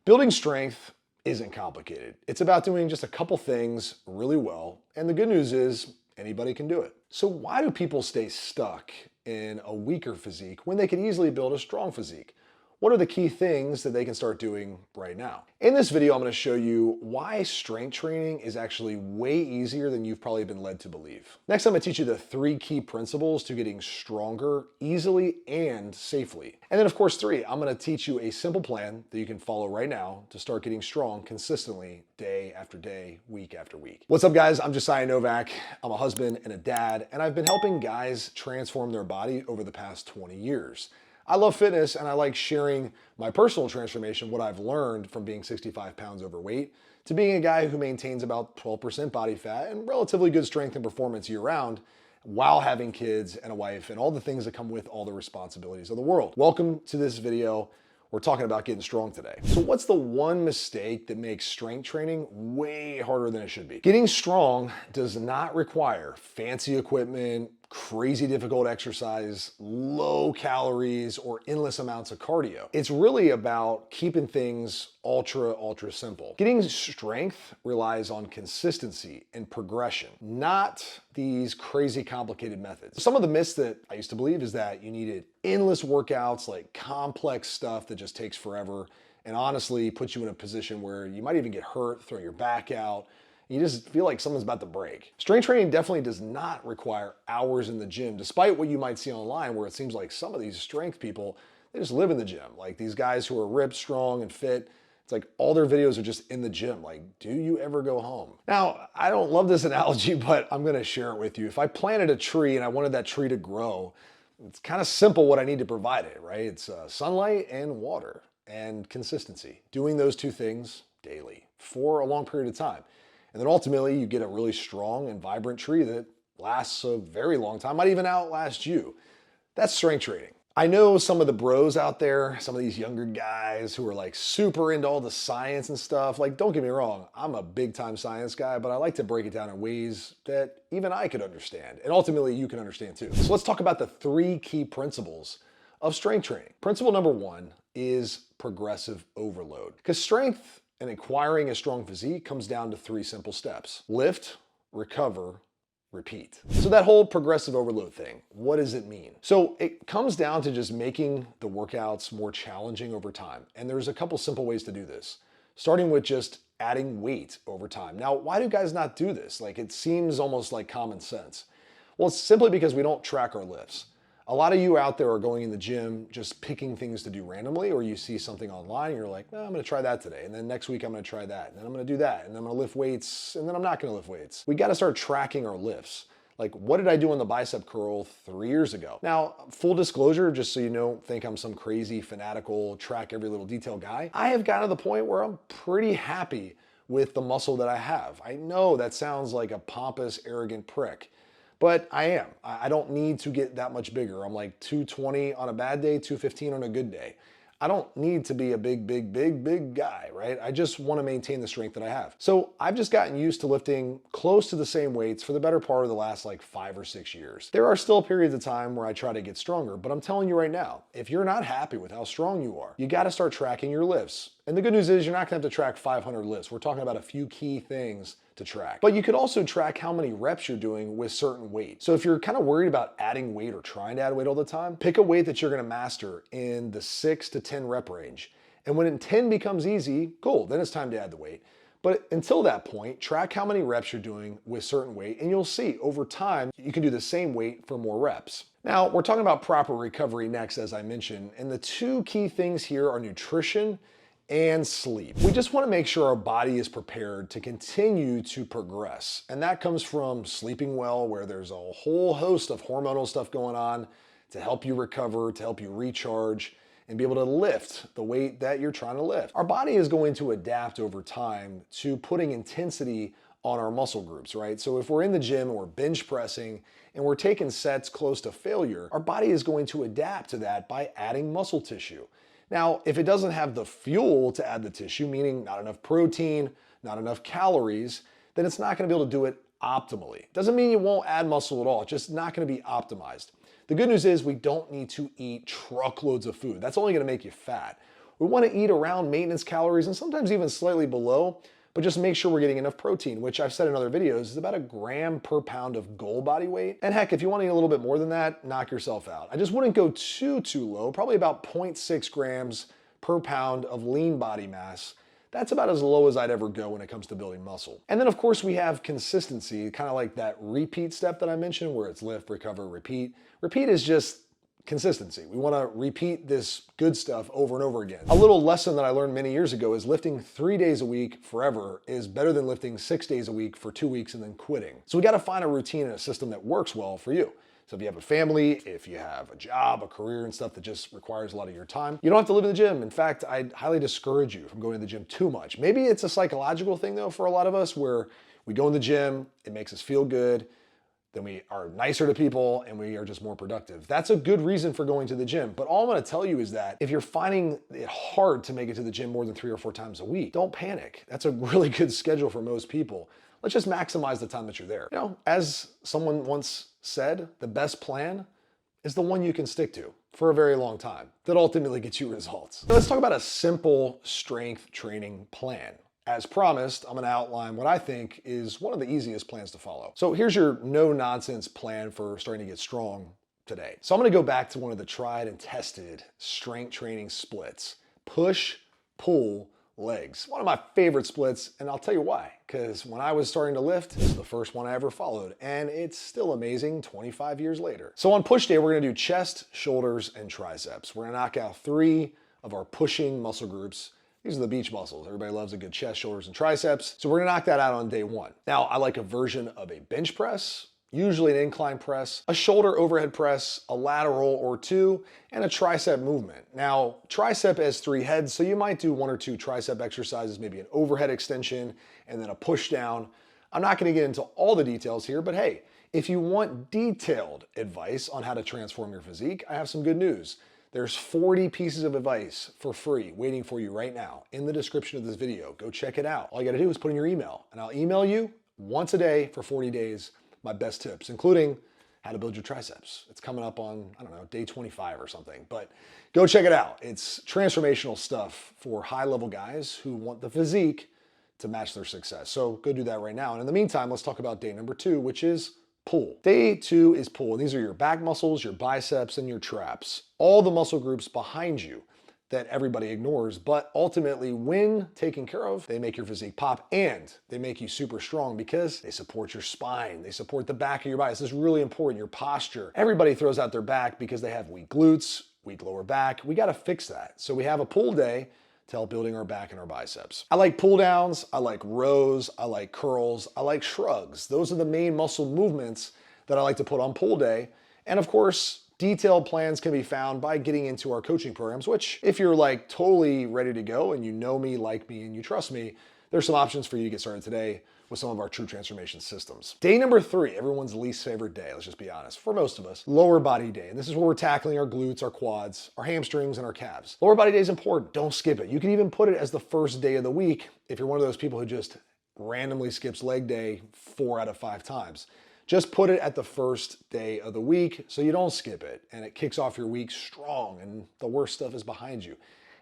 Building strength isn't complicated. It's about doing just a couple things really well, and the good news is anybody can do it. So why do people stay stuck in a weaker physique when they could easily build a strong physique? What are the key things that they can start doing right now? In this video, I'm going to show you why strength training is actually way easier than you've probably been led to believe. Next, I'm going to teach you the 3 key principles to getting stronger easily and safely. And then of course 3, I'm going to teach you a simple plan that you can follow right now to start getting strong consistently day after day, week after week. What's up guys? I'm Josiah Novak. I'm a husband and a dad, and I've been helping guys transform their body over the past 20 years. I love fitness and I like sharing my personal transformation, what I've learned from being 65 pounds overweight to being a guy who maintains about 12% body fat and relatively good strength and performance year round while having kids and a wife and all the things that come with all the responsibilities of the world. Welcome to this video. We're talking about getting strong today. So what's the one mistake that makes strength training way harder than it should be? Getting strong does not require fancy equipment, crazy difficult exercise, low calories, or endless amounts of cardio. It's really about keeping things ultra simple. Getting strength relies on consistency and progression, not these crazy complicated methods. Some of the myths that I used to believe is that you needed endless workouts, like complex stuff that just takes forever, and honestly puts you in a position where you might even get hurt, throw your back out. You just feel like something's about to break. Strength training definitely does not require hours in the gym, despite what you might see online where it seems like some of these strength people, they just live in the gym. Like these guys who are ripped, strong, and fit, it's like all their videos are just in the gym. Like, do you ever go home? Now, I don't love this analogy, but I'm gonna share it with you. If I planted a tree and I wanted that tree to grow, it's kind of simple what I need to provide it, right? It's sunlight and water and consistency. Doing those 2 things daily for a long period of time. And then ultimately you get a really strong and vibrant tree that lasts a very long time, might even outlast you. That's strength training. I know some of the bros out there, some of these younger guys who are like super into all the science and stuff. Like, don't get me wrong, I'm a big time science guy, but I like to break it down in ways that even I could understand. And ultimately you can understand too. So let's talk about the 3 key principles of strength training. Principle number 1 is progressive overload. Because strength and acquiring a strong physique comes down to 3 simple steps: lift, recover, repeat. So that whole progressive overload thing, what does it mean? So it comes down to just making the workouts more challenging over time. And there's a couple simple ways to do this, starting with just adding weight over time. Now, why do guys not do this? Like, it seems almost like common sense. Well, it's simply because we don't track our lifts. A lot of you out there are going in the gym just picking things to do randomly, or you see something online and you're like, no, I'm gonna try that today. And then next week I'm gonna try that. And then I'm gonna do that. And then I'm gonna lift weights. And then I'm not gonna lift weights. We gotta start tracking our lifts. Like, what did I do on the bicep curl 3 years ago? Now, full disclosure, just so you don't think I'm some crazy fanatical, track every little detail guy, I have gotten to the point where I'm pretty happy with the muscle that I have. I know that sounds like a pompous, arrogant prick, but I am. I don't need to get that much bigger. I'm like 220 on a bad day, 215 on a good day. I don't need to be a big guy, right? I just want to maintain the strength that I have. So I've just gotten used to lifting close to the same weights for the better part of the last like 5 or 6 years. There are still periods of time where I try to get stronger, but I'm telling you right now, if you're not happy with how strong you are, you got to start tracking your lifts. And the good news is you're not gonna have to track 500 lifts. We're talking about a few key things to track. But you could also track how many reps you're doing with certain weight. So if you're kind of worried about adding weight or trying to add weight all the time, pick a weight that you're gonna master in the 6 to 10 rep range. And when 10 becomes easy, cool, then it's time to add the weight. But until that point, track how many reps you're doing with certain weight, and you'll see over time, you can do the same weight for more reps. Now, we're talking about proper recovery next, as I mentioned, and the 2 key things here are nutrition and sleep. We just want to make sure our body is prepared to continue to progress. And that comes from sleeping well, where there's a whole host of hormonal stuff going on to help you recover, to help you recharge, and be able to lift the weight that you're trying to lift. Our body is going to adapt over time to putting intensity on our muscle groups, right? So if we're in the gym and we're bench pressing and we're taking sets close to failure, our body is going to adapt to that by adding muscle tissue. Now, if it doesn't have the fuel to add the tissue, meaning not enough protein, not enough calories, then it's not gonna be able to do it optimally. Doesn't mean you won't add muscle at all, it's just not gonna be optimized. The good news is we don't need to eat truckloads of food. That's only gonna make you fat. We want to eat around maintenance calories and sometimes even slightly below, but just make sure we're getting enough protein, which I've said in other videos is about a gram per pound of goal body weight. And heck, if you want to eat a little bit more than that, knock yourself out. I just wouldn't go too low, probably about 0.6 grams per pound of lean body mass. That's about as low as I'd ever go when it comes to building muscle. And then of course we have consistency, kind of like that repeat step that I mentioned where it's lift, recover, repeat. Repeat is just consistency. We want to repeat this good stuff over and over again. A little lesson that I learned many years ago is lifting 3 days a week forever is better than lifting 6 days a week for 2 weeks and then quitting. So we got to find a routine and a system that works well for you. So if you have a family, if you have a job, a career and stuff that just requires a lot of your time, you don't have to live in the gym. In fact, I'd highly discourage you from going to the gym too much. Maybe it's a psychological thing though for a lot of us where we go in the gym, it makes us feel good, then we are nicer to people and we are just more productive. That's a good reason for going to the gym. But all I'm gonna tell you is that if you're finding it hard to make it to the gym more than 3 or 4 times a week, don't panic. That's a really good schedule for most people. Let's just maximize the time that you're there. You know, as someone once said, the best plan is the one you can stick to for a very long time that ultimately gets you results. Now let's talk about a simple strength training plan. As promised, I'm gonna outline what I think is one of the easiest plans to follow. So here's your no-nonsense plan for starting to get strong today. So I'm gonna go back to one of the tried and tested strength training splits. Push, pull, legs. One of my favorite splits, and I'll tell you why. Because when I was starting to lift, this is the first one I ever followed, and it's still amazing 25 years later. So on push day, we're gonna do chest, shoulders, and triceps. We're gonna knock out 3 of our pushing muscle groups. These are the beach muscles. Everybody loves a good chest, shoulders, and triceps. So we're gonna knock that out on day 1. Now, I like a version of a bench press, usually an incline press, a shoulder overhead press, a lateral or 2, and a tricep movement. Now, tricep has 3 heads, so you might do 1 or 2 tricep exercises, maybe an overhead extension, and then a push down. I'm not gonna get into all the details here, but hey, if you want detailed advice on how to transform your physique, I have some good news. There's 40 pieces of advice for free waiting for you right now in the description of this video. Go check it out. All you gotta do is put in your email and I'll email you once a day for 40 days my best tips, including how to build your triceps. It's coming up on, I don't know, day 25 or something, but go check it out. It's transformational stuff for high-level guys who want the physique to match their success. So go do that right now. And in the meantime, let's talk about day number 2, which is pull. Day 2 is pull, and these are your back muscles, your biceps, and your traps. All the muscle groups behind you that everybody ignores, but ultimately when taken care of, they make your physique pop and they make you super strong because they support your spine, they support the back of your body. This is really important, your posture. Everybody throws out their back because they have weak glutes, weak lower back. We gotta fix that. So we have a pull day to help building our back and our biceps. I like pull downs, I like rows, I like curls, I like shrugs. Those are the main muscle movements that I like to put on pull day. And of course, detailed plans can be found by getting into our coaching programs, which if you're like totally ready to go and you know me, like me, and you trust me, there's some options for you to get started today with some of our true transformation systems. Day number 3, everyone's least favorite day, let's just be honest, for most of us, lower body day. And this is where we're tackling our glutes, our quads, our hamstrings, and our calves. Lower body day is important, don't skip it. You can even put it as the first day of the week if you're one of those people who just randomly skips leg day 4 out of 5 times. Just put it at the first day of the week so you don't skip it and it kicks off your week strong and the worst stuff is behind you.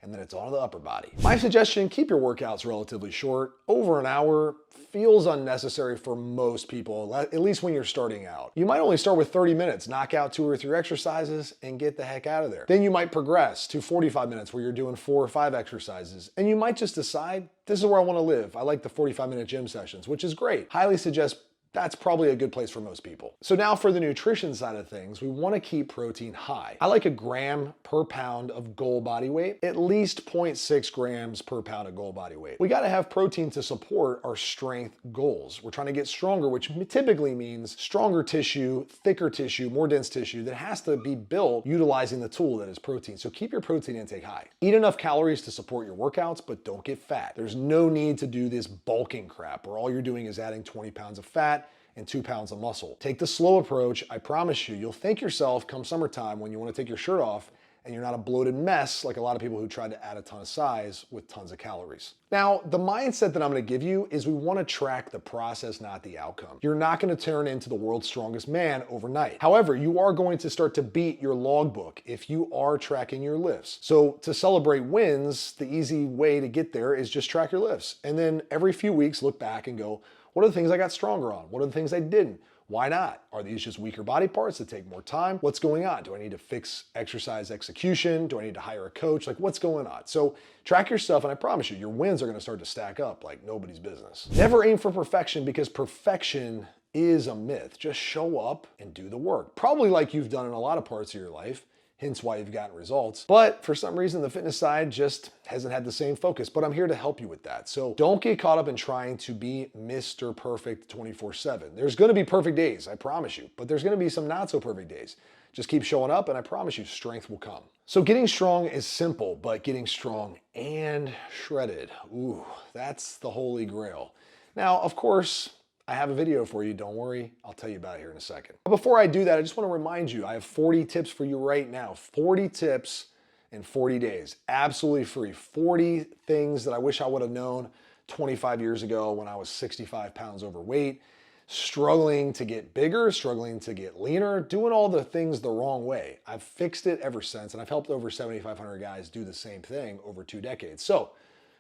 And then it's on to the upper body. My suggestion, keep your workouts relatively short. Over an hour feels unnecessary for most people, at least when you're starting out. You might only start with 30 minutes, knock out 2 or 3 exercises and get the heck out of there. Then you might progress to 45 minutes where you're doing 4 or 5 exercises. And you might just decide, this is where I wanna live. I like the 45-minute gym sessions, which is great. Highly suggest that's probably a good place for most people. So now for the nutrition side of things, we want to keep protein high. I like a gram per pound of goal body weight, at least 0.6 grams per pound of goal body weight. We got to have protein to support our strength goals. We're trying to get stronger, which typically means stronger tissue, thicker tissue, more dense tissue that has to be built utilizing the tool that is protein. So keep your protein intake high. Eat enough calories to support your workouts, but don't get fat. There's no need to do this bulking crap where all you're doing is adding 20 pounds of fat and 2 pounds of muscle. Take the slow approach. I promise you, you'll thank yourself come summertime when you want to take your shirt off and you're not a bloated mess like a lot of people who tried to add a ton of size with tons of calories. Now, the mindset that I'm gonna give you is we wanna track the process, not the outcome. You're not gonna turn into the world's strongest man overnight. However, you are going to start to beat your logbook if you are tracking your lifts. So to celebrate wins, the easy way to get there is just track your lifts. And then every few weeks, look back and go, what are the things I got stronger on? What are the things I didn't? Why not? Are these just weaker body parts that take more time? What's going on? Do I need to fix exercise execution? Do I need to hire a coach? Like, what's going on? So track your stuff, and I promise you, your wins are gonna start to stack up like nobody's business. Never aim for perfection, because perfection is a myth. Just show up and do the work. Probably like you've done in a lot of parts of your life, hence why you've gotten results. But for some reason, the fitness side just hasn't had the same focus, but I'm here to help you with that. So don't get caught up in trying to be Mr. Perfect 24/7. There's gonna be perfect days, I promise you, but there's gonna be some not so perfect days. Just keep showing up, and I promise you, strength will come. So getting strong is simple, but getting strong and shredded, ooh, that's the holy grail. Now, of course, I have a video for you, don't worry, I'll tell you about it here in a second. But before I do that, I just wanna remind you, I have 40 tips for you right now. 40 tips in 40 days, absolutely free. 40 things that I wish I would have known 25 years ago when I was 65 pounds overweight, struggling to get bigger, struggling to get leaner, doing all the things the wrong way. I've fixed it ever since, and I've helped over 7,500 guys do the same thing over 2 decades. So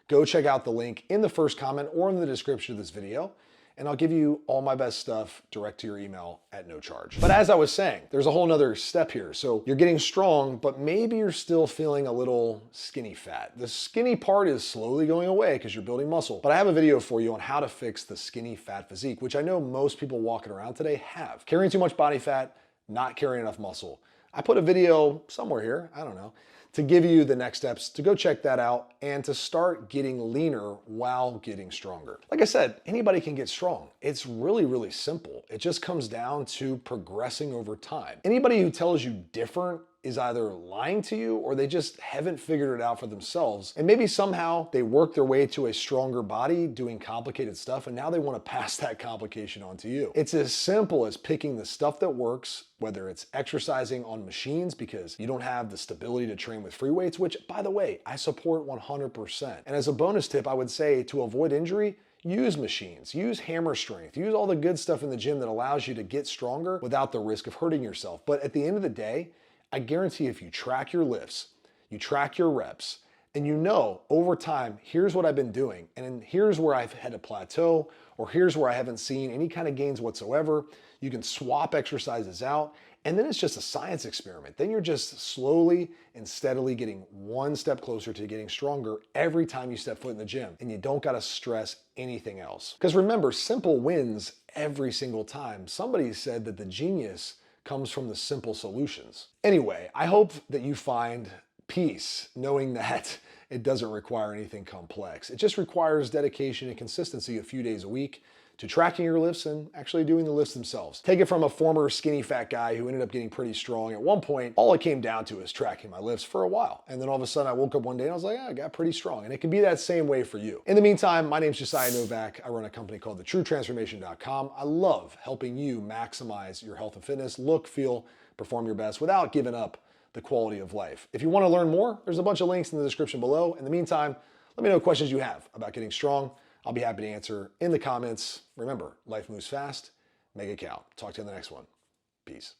go check out the link in the first comment or in the description of this video, and I'll give you all my best stuff direct to your email at no charge. But as I was saying, there's a whole nother step here. So you're getting strong, but maybe you're still feeling a little skinny fat. The skinny part is slowly going away because you're building muscle. But I have a video for you on how to fix the skinny fat physique, which I know most people walking around today have. Carrying too much body fat, not carrying enough muscle. I put a video somewhere here, I don't know, to give you the next steps to go check that out and to start getting leaner while getting stronger. Like I said, anybody can get strong. It's really, really simple. It just comes down to progressing over time. Anybody who tells you different is either lying to you or they just haven't figured it out for themselves. And maybe somehow they work their way to a stronger body doing complicated stuff, and now they want to pass that complication on to you. It's as simple as picking the stuff that works, whether it's exercising on machines because you don't have the stability to train with free weights, which, by the way, I support 100%. And as a bonus tip, I would say to avoid injury, use machines, use hammer strength, use all the good stuff in the gym that allows you to get stronger without the risk of hurting yourself. But at the end of the day, I guarantee if you track your lifts, you track your reps, and you know over time, here's what I've been doing, and here's where I've had a plateau, or here's where I haven't seen any kind of gains whatsoever, you can swap exercises out, and then it's just a science experiment. Then you're just slowly and steadily getting one step closer to getting stronger every time you step foot in the gym, and you don't gotta stress anything else. Because remember, simple wins every single time. Somebody said that the genius comes from the simple solutions. Anyway, I hope that you find peace knowing that it doesn't require anything complex. It just requires dedication and consistency a few days a week to tracking your lifts and actually doing the lifts themselves. Take it from a former skinny fat guy who ended up getting pretty strong. At one point, all it came down to is tracking my lifts for a while. And then all of a sudden I woke up one day and I was like, I got pretty strong. And it can be that same way for you. In the meantime, my name's Josiah Novak. I run a company called thetruetransformation.com. I love helping you maximize your health and fitness, look, feel, perform your best without giving up the quality of life. If you want to learn more, there's a bunch of links in the description below. In the meantime, let me know what questions you have about getting strong. I'll be happy to answer in the comments. Remember, life moves fast. Make it count. Talk to you in the next one. Peace.